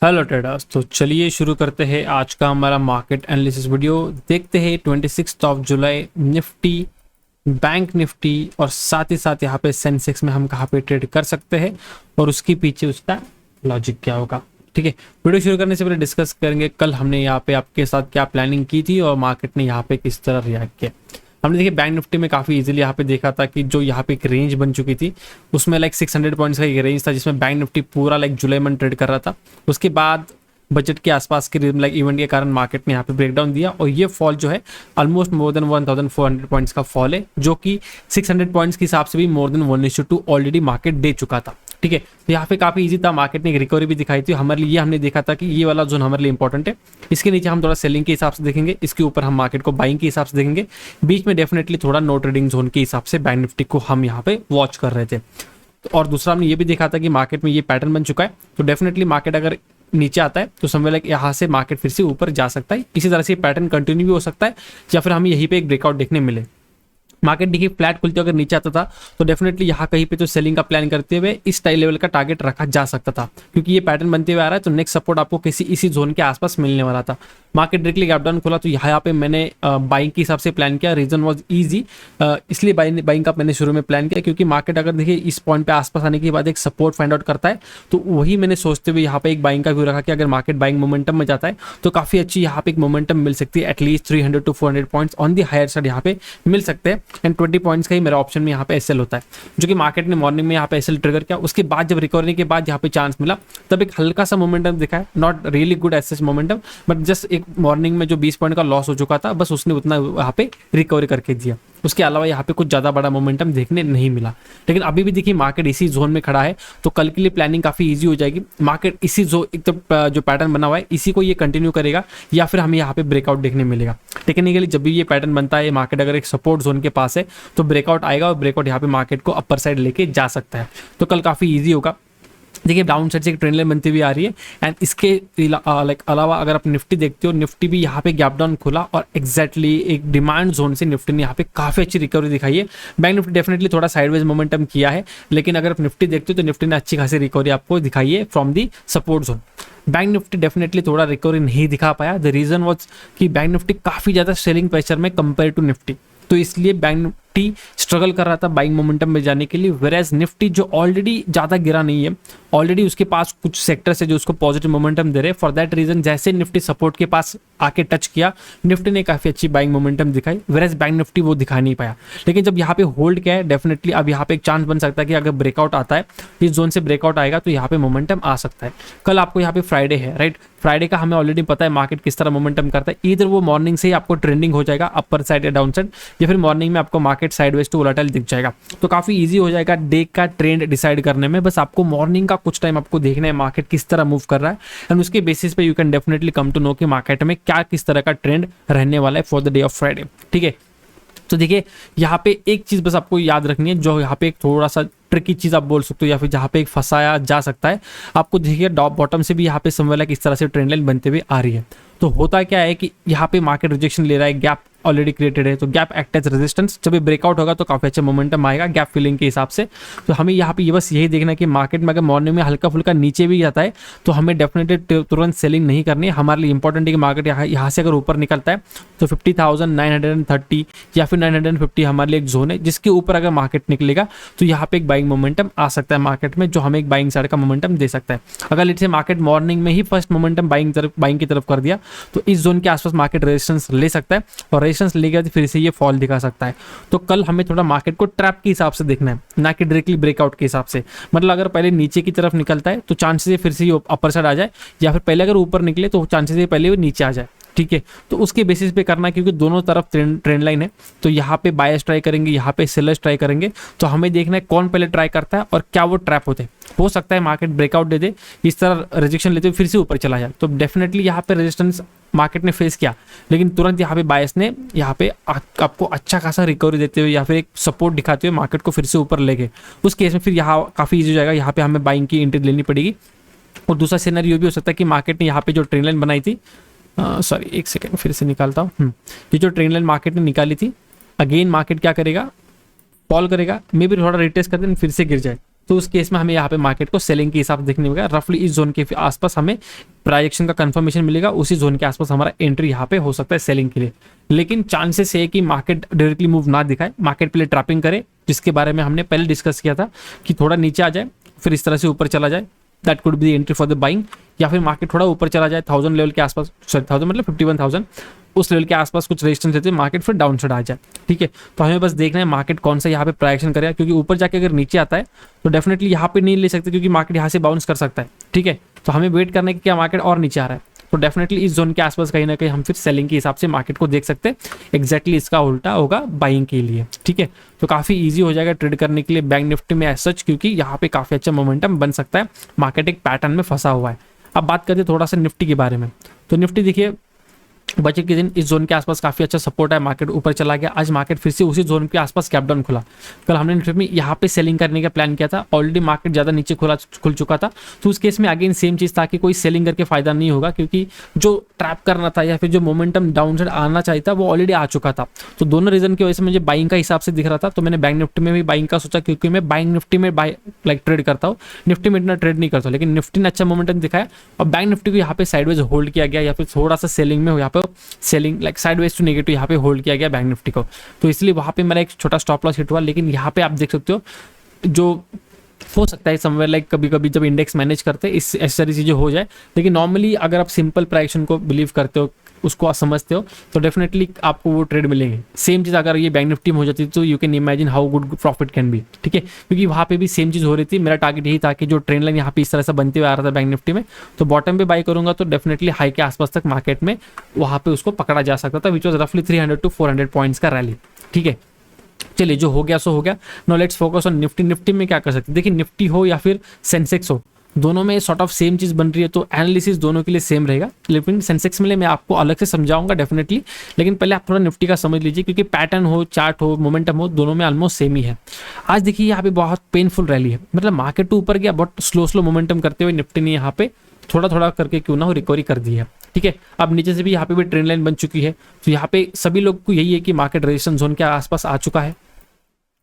Hello traders. तो चलिए शुरू करते हैं आज का हमारा मार्केट एनालिसिस वीडियो। देखते हैं 26 जुलाई निफ्टी, बैंक निफ्टी और साथ ही साथ यहाँ पे सेंसेक्स में हम कहाँ पे ट्रेड कर सकते हैं और उसके पीछे उसका लॉजिक क्या होगा। ठीक है, वीडियो शुरू करने से पहले डिस्कस करेंगे कल हमने यहाँ पे आपके साथ क्या प्लानिंग की थी और मार्केट ने यहाँ पे किस तरह रिएक्ट किया। हमने देखिए बैंक निफ्टी में काफ़ी इजीली यहाँ पे देखा था कि जो यहाँ पे एक रेंज बन चुकी थी उसमें लाइक 600 पॉइंट्स का एक रेंज था जिसमें बैंक निफ्टी पूरा लाइक जुलाई मंथ ट्रेड कर रहा था। उसके बाद बजट के आसपास के लाइक इवेंट के कारण मार्केट ने यहाँ पे ब्रेकडाउन दिया और ये फॉल जो है ऑलमोस्ट मोर देन 1400 पॉइंट्स का फॉल है, जो कि 600 पॉइंट्स के हिसाब से भी मोर देन 1:2 ऑलरेडी मार्केट दे चुका था। ठीक है, तो यहाँ पे काफी इजी था, मार्केट ने एक रिकवरी भी दिखाई थी हमारे लिए। हमने देखा था कि ये वाला जोन हमारे लिए इंपॉर्टेंट है। इसके नीचे हम थोड़ा सेलिंग के हिसाब से देखेंगे, इसके ऊपर हम मार्केट को बाइंग के हिसाब से देखेंगे, बीच में डेफिनेटली थोड़ा नो ट्रेडिंग जोन के हिसाब से बैंक निफ्टी को हम यहाँ पे वॉच कर रहे थे। और दूसरा हमने ये भी देखा था कि मार्केट में ये पैटर्न बन चुका है, तो डेफिनेटली मार्केट अगर नीचे आता है तो समझ लाइक यहाँ से मार्केट फिर से ऊपर जा सकता है। इसी तरह से पैटर्न कंटिन्यू भी हो सकता है या फिर हमें यहीं पे एक ब्रेकआउट देखने मिले। मार्केट देखिए फ्लैट खुलते अगर नीचे आता था तो डेफिनेटली यहाँ कहीं पे तो सेलिंग का प्लान करते हुए इस टाइप लेवल का टारगेट रखा जा सकता था, क्योंकि ये पैटर्न बनते हुए आ रहा है। तो नेक्स्ट सपोर्ट आपको किसी इसी जोन के आसपास मिलने वाला था। मार्केट डायरेक्टली गैप डाउन खोला तो यहाँ पे मैंने बाइंग के हिसाब से प्लान किया। रीजन वाज इजी, इसलिए बाइंग का मैंने शुरू में प्लान किया क्योंकि मार्केट अगर देखिए इस पॉइंट पे आसपास आने के बाद एक सपोर्ट फाइंड आउट करता है तो वही मैंने सोचते हुए यहाँ पे एक बाइंग का व्यू रखा कि अगर मार्केट बाइंग मोमेंटम में जाता है तो काफी अच्छी यहाँ पे एक मोमेंटम मिल सकती है। At least 300 to 400 points on the higher side यहाँ पे मिल सकते हैं। एंड 20 पॉइंट्स का ही मेरा ऑप्शन में यहाँ पे एसएल होता है, जो कि मार्केट ने मॉर्निंग में यहाँ पे एसएल ट्रिगर किया। उसके बाद जब रिकवरी के बाद यहाँ पे चांस मिला तब एक हल्का सा मोमेंटम दिखा है, not really good as such momentum, but just एक मॉर्निंग में जो 20 पॉइंट का लॉस हो चुका था बस उसने उतना यहाँ पे रिकवरी करके दिया। उसके अलावा यहाँ पे कुछ ज्यादा बड़ा मोमेंटम देखने नहीं मिला। लेकिन अभी भी देखिए मार्केट इसी जोन में खड़ा है तो कल के लिए प्लानिंग काफी इजी हो जाएगी। मार्केट इसी एक तो जो पैटर्न बना हुआ है इसी को ये कंटिन्यू करेगा या फिर हमें यहाँ पे ब्रेकआउट देखने मिलेगा। टेक्निकली जब भी ये पैटर्न बनता है मार्केट अगर एक सपोर्ट जोन के पास है तो ब्रेकआउट आएगा और ब्रेकआउट यहाँ पे मार्केट को अपर साइड लेके जा सकता है। तो कल काफी ईजी होगा। देखिए डाउन साइड से एक ट्रेंड लाइन बनती हुई आ रही है। एंड इसके लाइक अलावा अगर आप निफ्टी देखते हो, निफ्टी भी यहाँ पे गैप डाउन खुला और एग्जैक्टली एक डिमांड जोन से निफ्टी ने यहाँ पे काफी अच्छी रिकवरी दिखाई है। बैंक निफ्टी डेफिनेटली थोड़ा साइडवेज मोमेंटम किया है, लेकिन अगर आप निफ्टी देखते हो तो निफ्टी ने अच्छी खासी रिकवरी आपको दिखाई है from the support zone. Bank Nifty definitely थोड़ा रिकवरी नहीं दिखा पाया। द रीजन वाज कि बैंक निफ्टी काफी ज्यादा सेलिंग प्रेशर में कंपेयर टू निफ्टी, तो इसलिए बैंक निफ्टी स्ट्रगल कर रहा था बाइंग मोमेंटम में जाने के लिए। वेराज निफ्टी जो ऑलरेडी ज्यादा गिरा नहीं है, ऑलरेडी उसके पास कुछ सेक्टर्स है जो उसको पॉजिटिव मोमेंटम दे रहे हैं। फॉर दैट रीजन जैसे निफ्टी सपोर्ट के पास आके टच किया निफ्टी ने काफी अच्छी बाइंग मोमेंटम दिखाई, वेराज बैंक निफ्टी वो दिखा नहीं पाया। लेकिन जब यहाँ पे होल्ड किया है डेफिनेटली अब यहाँ पे एक चांस बन सकता है कि अगर ब्रेकआउट आता है, इस जोन से ब्रेकआउट आएगा तो यहाँ पे मोमेंटम आ सकता है। कल आपको यहाँ पे फ्राइडे है, राइट? फ्राइडे का हमें ऑलरेडी पता है मार्केट किस तरह मोमेंटम करता है। इधर वो मॉर्निंग से ही आपको ट्रेंडिंग हो जाएगा अपर साइड या डाउन साइड, या फिर मॉर्निंग में आपको मार्केट साइडवेज टू वोलेटाइल दिख जाएगा। तो काफी इजी हो जाएगा डे का ट्रेंड डिसाइड करने में। बस आपको मॉर्निंग का कुछ टाइम आपको देखना है मार्केट किस तरह मूव कर रहा है, एंड उसके बेसिस पे you can definitely come to know कि मार्केट में क्या किस तरह का ट्रेंड रहने वाला है for the day of Friday. ठीक है, तो देखिए यहाँ पे एक चीज बस आपको याद रखनी है, जो यहाँ पे एक थोड़ा सा ट्रिकी चीज आप बोल सकते हो या फिर जहाँ पे एक फंसाया जा सकता है। आपको देखिए टॉप बॉटम से भी यहाँ पे समझ किस तरह से ट्रेंड लाइन बनते हुए आ रही है। तो होता क्या है कि यहाँ पे मार्केट रिजेक्शन ले रहा है, गैप ऑलरेडी क्रिएटेड है, तो गैप एक्ट एज रेजिस्टेंस। जब ये ब्रेकआउट होगा तो काफी अच्छा मोमेंटम आएगा गैप फिलिंग के हिसाब से। तो हमें यहाँ पे बस यही देखना है कि मार्केट में अगर मॉर्निंग में हल्का फुल्का नीचे भी जाता है तो हमें डेफिनेटली तुरंत सेलिंग नहीं करनी है। हमारे लिए इंपॉर्टेंट है कि मार्केट यहाँ से अगर ऊपर निकलता है तो 50,930 या फिर 950 हमारे लिए एक जोन है, जिसके ऊपर अगर मार्केट निकलेगा तो यहाँ पे एक बाइंग मोमेंटम आ सकता है मार्केट में, जो हमें एक बाइंग साइड का मोमेंटम दे सकता है। अगर लेट्स से मार्केट मॉर्निंग में ही फर्स्ट मोमेंटम बाइंग की तरफ कर दिया तो इस जोन के आसपास मार्केट रेजिस्टेंस ले सकता है, और रेजिस्टेंस लेगा तो फिर से ये फॉल दिखा सकता है। तो कल हमें थोड़ा मार्केट को ट्रैप के हिसाब से देखना है, ना कि डायरेक्टली ब्रेकआउट के हिसाब से। मतलब अगर पहले नीचे की तरफ निकलता है तो चांसेस है फिर से ये अपर साइड आ जाए, या फिर पहले अगर ऊपर निकले तो चांसेस है पहले वो नीचे आ जाए। ठीक है, तो उसके बेसिस पे करना है, क्योंकि दोनों तरफ ट्रेंड लाइन है। तो यहाँ पे बायर्स ट्राई करेंगे, यहाँ पे सेलर्स ट्राई करेंगे, तो हमें देखना है कौन पहले ट्राई करता है और क्या वो ट्रैप होते हैं। हो सकता है मार्केट ब्रेकआउट दे दे, इस तरह रिजेक्शन लेते हुए फिर से ऊपर चला जाए, तो डेफिनेटली यहाँ पे रेजिस्टेंस मार्केट ने फेस किया, लेकिन तुरंत यहाँ पे बायर्स ने यहाँ पे आपको अच्छा खासा रिकवरी देते हुए या फिर एक सपोर्ट दिखाते हुए मार्केट को फिर से ऊपर ले गए। उस केस में फिर यहाँ काफी ईजी हो जाएगा, यहाँ पे हमें बाइंग की एंट्री लेनी पड़ेगी। और दूसरा सिनेरियो भी हो सकता है कि मार्केट ने यहाँ पे जो ट्रेंड लाइन बनाई थी, सॉरी एक सेकेंड फिर से निकालता हूँ, ये जो ट्रेंड लाइन मार्केट ने निकाली थी, अगेन मार्केट क्या करेगा, फॉल करेगा, मे भी थोड़ा रिटेस्ट करते फिर से गिर जाए। तो उस केस में हमें यहाँ पे मार्केट को सेलिंग के हिसाब से देखने मिलेगा। रफली इस जोन के आसपास हमें प्राइजेक्शन का कंफर्मेशन मिलेगा, उसी जोन के आसपास हमारा एंट्री यहाँ पे हो सकता है सेलिंग के लिए। लेकिन चांसेस है कि मार्केट डायरेक्टली मूव ना दिखाए, मार्केट पहले ट्रैपिंग करे, जिसके बारे में हमने पहले डिस्कस किया था कि थोड़ा नीचे आ जाए फिर इस तरह से ऊपर चला जाए, that could be entry for the buying. या फिर मार्केट थोड़ा ऊपर चला जाए 1000 लेवल के आसपास, सॉरी 1000 मतलब 51,000, उस लेवल के आसपास कुछ रेजिस्टेंस रहते हैं, मार्केट फिर डाउन साइड आ जाए। ठीक है, तो हमें बस देखना है मार्केट कौन सा यहाँ पे प्राइजेक्शन करेगा, क्योंकि ऊपर जाके अगर नीचे आता है तो डेफिनेटली यहाँ पे नहीं ले सकते, क्योंकि मार्केट यहाँ से बाउंस कर सकता है। ठीक है, तो हमें वेट करना है कि क्या मार्केट और नीचे आ रहा है, तो डेफिनेटली इस जोन के आसपास कहीं ना कहीं हम फिर सेलिंग के हिसाब से मार्केट को देख सकते हैं। एग्जैक्टली इसका उल्टा होगा बाइंग के लिए। ठीक है, तो काफ़ी इजी हो जाएगा ट्रेड करने के लिए बैंक निफ्टी में एज सच, क्योंकि यहाँ पे काफ़ी अच्छा मोमेंटम बन सकता है, मार्केट एक पैटर्न में फंसा हुआ है। अब बात करते हैं थोड़ा सा निफ्टी के बारे में। तो निफ्टी देखिए बचे के दिन इस जोन के आसपास काफी अच्छा सपोर्ट है, मार्केट ऊपर चला गया। आज मार्केट फिर से उसी जोन के आसपास कैप डाउन खुला। कल हमने निफ्टी में यहाँ पे सेलिंग करने का प्लान किया था, ऑलरेडी मार्केट ज्यादा नीचे खुल चुका था, तो उस केस में अगेन सेम चीज था कि कोई सेलिंग करके फायदा नहीं होगा, क्योंकि जो ट्रैप करना था या फिर जो मोमेंटम डाउन साइड आना चाहिए था वो ऑलरेडी आ चुका था। तो दोनों रीजन की वजह से मुझे बाइंग का हिसाब से दिख रहा था, तो मैंने बैंक निफ्टी में भी बाइंग का सोचा, क्योंकि मैं बैंक निफ्टी में ट्रेड करता हूँ, निफ्टी में इतना ट्रेड नहीं करता। लेकिन निफ्टी ने अच्छा मोमेंटम दिखाया और बैंक निफ्टी को यहाँ पे साइडवेज होल्ड किया गया, या फिर थोड़ा सा सेलिंग में यहाँ पे selling like sideways to negative यहाँ पे होल्ड किया गया बैंक निफ्टी को, तो इसलिए वहाँ पे मेरा एक छोटा स्टॉप लॉस हिट हुआ। लेकिन यहाँ पे आप देख सकते हो जो हो सकता है समवेयर लाइक कभी कभी जब इंडेक्स मैनेज करते हैं इस ऐसी सारी चीज़ें हो जाए, लेकिन नॉर्मली अगर आप सिंपल प्राइजेक्शन को बिलीव करते हो, उसको आप समझते हो, तो डेफिनेटली आपको वो ट्रेड मिलेंगे। सेम चीज़ अगर ये बैंक निफ्टी में हो जाती तो you can imagine how good profit can be. ठीक है, क्योंकि वहाँ पे भी सेम चीज़ हो रही थी। मेरा टारगेट यही था कि जो ट्रेंड लाइन यहाँ पे इस तरह से बनते हुए आ रहा था बैंक निफ्टी में, तो बॉटम पे बाई करूंगा तो डेफिनेटली हाई के आसपास तक मार्केट में वहाँ पे उसको पकड़ा जा सकता था, विच वॉज रफली 300 to 400 पॉइंट्स का रैली। ठीक है, चलिए जो हो गया सो हो गया। No let's focus on Nifty. Nifty में क्या कर सकते हैं, देखिए निफ्टी हो या फिर सेंसेक्स हो, दोनों में सॉर्ट ऑफ सेम चीज बन रही है, तो एनालिसिस दोनों के लिए सेम रहेगा। लेकिन सेंसेक्स में मैं आपको अलग से समझाऊंगा डेफिनेटली, लेकिन पहले आप थोड़ा निफ्टी का समझ लीजिए, क्योंकि पैटर्न हो, चार्ट हो, मोमेंटम हो, दोनों में ऑलमोस्ट सेम ही है। आज देखिए यहाँ पे बहुत पेनफुल रैली है, मतलब मार्केट तो ऊपर गया, बहुत स्लो मोमेंटम करते हुए निफ्टी ने यहाँ पे थोड़ा थोड़ा करके क्यों ना हो रिकवरी कर दी है। ठीक है, अब नीचे से भी यहाँ पे भी ट्रेंड लाइन बन चुकी है, तो यहाँ पे सभी लोग को यही है कि मार्केट रेजिस्टेंस जोन के आसपास आ चुका है,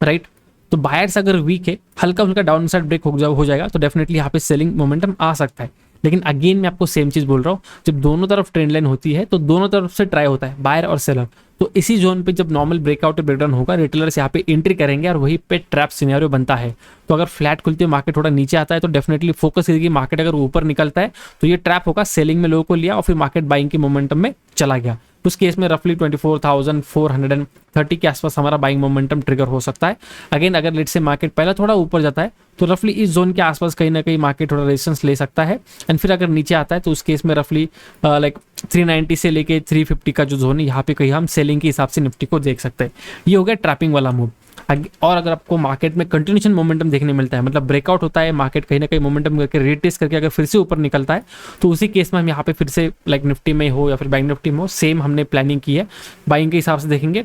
राइट। तो बायर्स अगर वीक है, हल्का हल्का डाउन साइड ब्रेक हो जाएगा, तो डेफिनेटली यहाँ पे सेलिंग मोमेंटम आ सकता है। लेकिन अगेन मैं आपको सेम चीज बोल रहा हूँ, जब दोनों तरफ ट्रेंड लाइन होती है तो दोनों तरफ से ट्राई होता है, बायर और सेलर। तो इसी जोन पे जब नॉर्मल ब्रेकआउट या ब्रेकडाउन होगा, रिटेलर्स यहाँ पे एंट्री करेंगे और वही पे ट्रैप सिनेरियो बनता है। तो अगर फ्लैट खुलते मार्केट थोड़ा नीचे आता है तो डेफिनेटली फोकस करेगी, मार्केट अगर ऊपर निकलता है तो ये ट्रैप होगा, सेलिंग में लोगों को लिया और फिर मार्केट बाइंग के मोमेंटम में चला गया। उस केस में रफली 24,430 के आसपास हमारा बाइंग मोमेंटम ट्रिगर हो सकता है। अगेन अगर लेट से मार्केट पहला थोड़ा ऊपर जाता है तो रफली इस जोन के आसपास कहीं ना कहीं मार्केट थोड़ा रेजिस्टेंस ले सकता है, एंड फिर अगर नीचे आता है तो उस केस में रफली लाइक 390 से लेके 350 का जो जोन है, यहाँ पे कहीं हम सेलिंग के हिसाब से निफ्टी को देख सकते हैं। ये हो गया ट्रैपिंग वाला मूव। और अगर आपको मार्केट में कंटिन्यूशन मोमेंटम देखने मिलता है, मतलब ब्रेकआउट होता है, मार्केट कहीं ना कहीं मोमेंटम करके रीटेस्ट करके अगर फिर से ऊपर निकलता है, तो उसी केस में हम यहाँ पे फिर से लाइक निफ्टी में हो या फिर बैंक निफ्टी में हो, सेम हमने प्लानिंग की है, बाइंग के हिसाब से देखेंगे।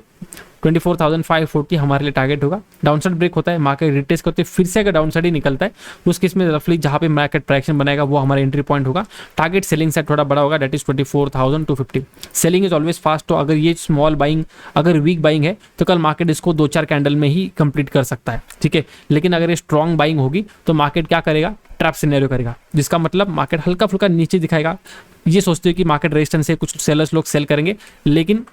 24,540 हमारे लिए टारगेट होगा। डाउनसाइड ब्रेक होता है, मार्केट रिटेस्ट करते फिर से अगर डाउनसाइड ही निकलता है तो उस केस में रफली जहाँ पे मार्केट प्राइक्शन बनाएगा वो हमारा एंट्री पॉइंट होगा। टारगेट सेलिंग साइड थोड़ा बड़ा होगा, that is 24,250। Selling is always fast, तो अगर ये स्मॉल बाइंग अगर वीक बाइंग है तो कल मार्केट इसको 2-4 कैंडल में ही कंप्लीट कर सकता है। ठीक है, लेकिन अगर ये स्ट्रॉन्ग बाइंग होगी तो मार्केट क्या करेगा, ट्रैप सिनेरियो करेगा, जिसका मतलब मार्केट हल्का फुल्का नीचे दिखाएगा। ये सोचते हो कि मार्केट रेजिस्टेंस से कुछ सेलर्स लोग सेल करेंगे, लेकिन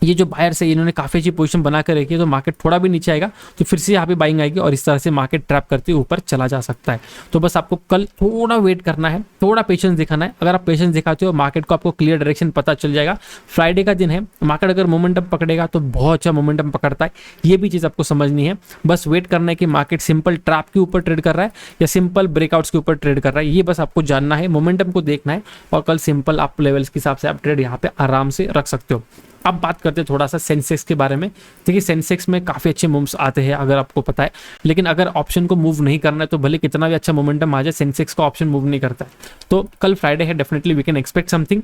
ये जो बायर्स है इन्होंने काफी अच्छी पोजीशन बना कर रखी है, तो मार्केट थोड़ा भी नीचे आएगा तो फिर से यहाँ पे बाइंग आएगी और इस तरह से मार्केट ट्रैप करते हुए ऊपर चला जा सकता है। तो बस आपको कल थोड़ा वेट करना है, थोड़ा पेशेंस दिखाना है। अगर आप पेशेंस दिखाते हो मार्केट को आपको क्लियर डायरेक्शन पता चल जाएगा। फ्राइडे का दिन है, मार्केट अगर मोमेंटम पकड़ेगा तो बहुत अच्छा मोमेंटम पकड़ता है, ये भी चीज़ आपको समझनी है। बस वेट करना है कि मार्केट सिंपल ट्रैप के ऊपर ट्रेड कर रहा है या सिंपल ब्रेकआउट्स के ऊपर ट्रेड कर रहा है, ये बस आपको जानना है, मोमेंटम को देखना है और कल सिंपल आप लेवल्स के हिसाब से आप ट्रेड यहाँ पे आराम से रख सकते हो। अब बात करते हैं थोड़ा सा सेंसेक्स के बारे में। देखिए सेंसेक्स में काफ़ी अच्छे मूव्स आते हैं अगर आपको पता है, लेकिन अगर ऑप्शन को मूव नहीं करना है तो भले कितना भी अच्छा मोमेंटम आ जाए, सेंसेक्स का ऑप्शन मूव नहीं करता है। तो कल फ्राइडे है, definitely we can expect something.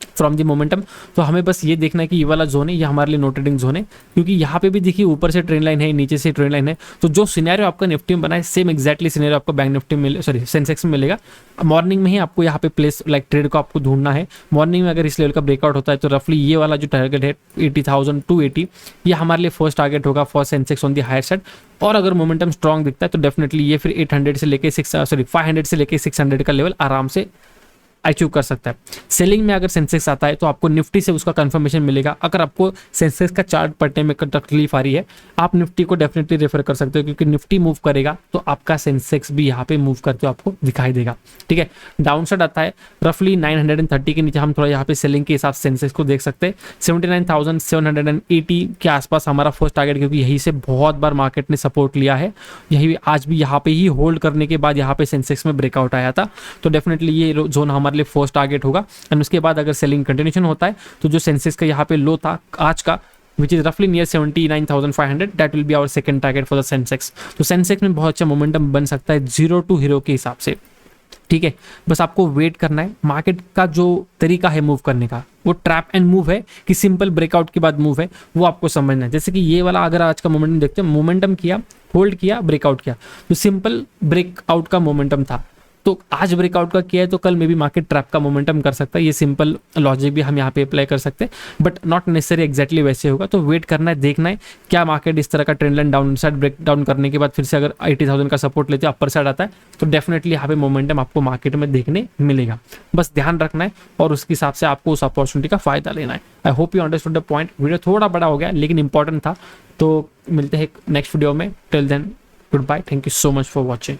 From the momentum. तो हमें बस ये देखना है कि ये वाला जोन है, ये हमारे लिए नो ट्रेडिंग जोन है, क्योंकि यहाँ पे भी देखिए ऊपर से ट्रेंड लाइन है, नीचे से ट्रेंड लाइन है। तो जो सिनेरियो आपका निफ्टी में बना है सेम एक्जैक्टली सिनेरियो आपको बैंक निफ्टी में सेंसेक्स में मिलेगा। मॉर्निंग में ही आपको यहाँ पे प्लेस लाइक ट्रेड को आपको ढूंढना है। मॉर्निंग में अगर इस लेवल का ब्रेकआउट होता है तो रफली ये वाला जो टारगेट है 80,280 ये हमारे लिए फर्स्ट टारगेट होगा for Sensex on the higher side. और अगर मोमेंटम स्ट्रॉन्ग दिखता है तो डेफिनेटली ये फिर 800 से लेके 500 से लेके 600 का लेवल आराम से अचीव कर सकता है। सेलिंग में अगर सेंसेक्स आता है तो आपको निफ्टी से उसका कंफर्मेशन मिलेगा। अगर आपको सेंसेक्स का चार्ट पढ़ने में तकलीफ आ रही है, आप निफ्टी को डेफिनेटली रेफर कर सकते हो, क्योंकि निफ्टी मूव करेगा तो आपका सेंसेक्स भी यहाँ पे मूव करते हुए आपको दिखाई देगा। ठीक है, डाउन साइड आता है रफली 930 के नीचे, हम थोड़ा यहाँ पे सेलिंग के हिसाब से सेंसेक्स को देख सकते हैं। 79,780 के आसपास हमारा फर्स्ट टारगेट, क्योंकि यहीं से बहुत बार मार्केट ने सपोर्ट लिया है। यही आज भी यहाँ पे ही होल्ड करने के बाद यहाँ पे सेंसेक्स में ब्रेकआउट आया था। तो डेफिनेटली ये जोन हमारे लिए फर्स्ट टारगेट होगा। एंड उसके बाद अगर सेलिंग कंटिन्यूशन होता है तो जो सेंसेक्स का यहाँ पे लो था आज का, विच इज रफली near 79,500, that will be our second target for the Sensex. तो सेंसेक्स में बहुत अच्छा मोमेंटम बन सकता है 0 to हीरो के हिसाब से। ठीक है, बस आपको वेट करना है। मार्केट का जो तरीका है मूव करने का वो ट्रैप एंड मूव है कि सिंपल ब्रेकआउट के बाद मूव है, वो आपको समझना है। जैसे कि ये वाला अगर आज का मोमेंटम देखते हैं, मोमेंटम किया, होल्ड किया, ब्रेकआउट किया, तो सिंपल ब्रेकआउट का मोमेंटम था। तो आज ब्रेकआउट का किया है तो कल में भी मार्केट ट्रैप का मोमेंटम कर सकता है। ये सिंपल लॉजिक भी हम यहाँ पे अप्लाई कर सकते हैं, बट नॉट नेसेसरी एग्जैक्टली वैसे होगा। तो वेट करना है, देखना है क्या मार्केट इस तरह का trend line down side break down करने के बाद फिर से अगर 80,000 का सपोर्ट लेते अपर साइड आता है तो डेफिनेटली यहाँ पे मोमेंटम आपको मार्केट में देखने मिलेगा। बस ध्यान रखना है और उसके हिसाब से आपको उस अपॉर्चुनिटी का फायदा लेना है। I hope you understood the point. Video थोड़ा बड़ा हो गया लेकिन इंपॉर्टेंट था। तो मिलते हैं नेक्स्ट वीडियो में। Till then good bye, thank you so much for watching.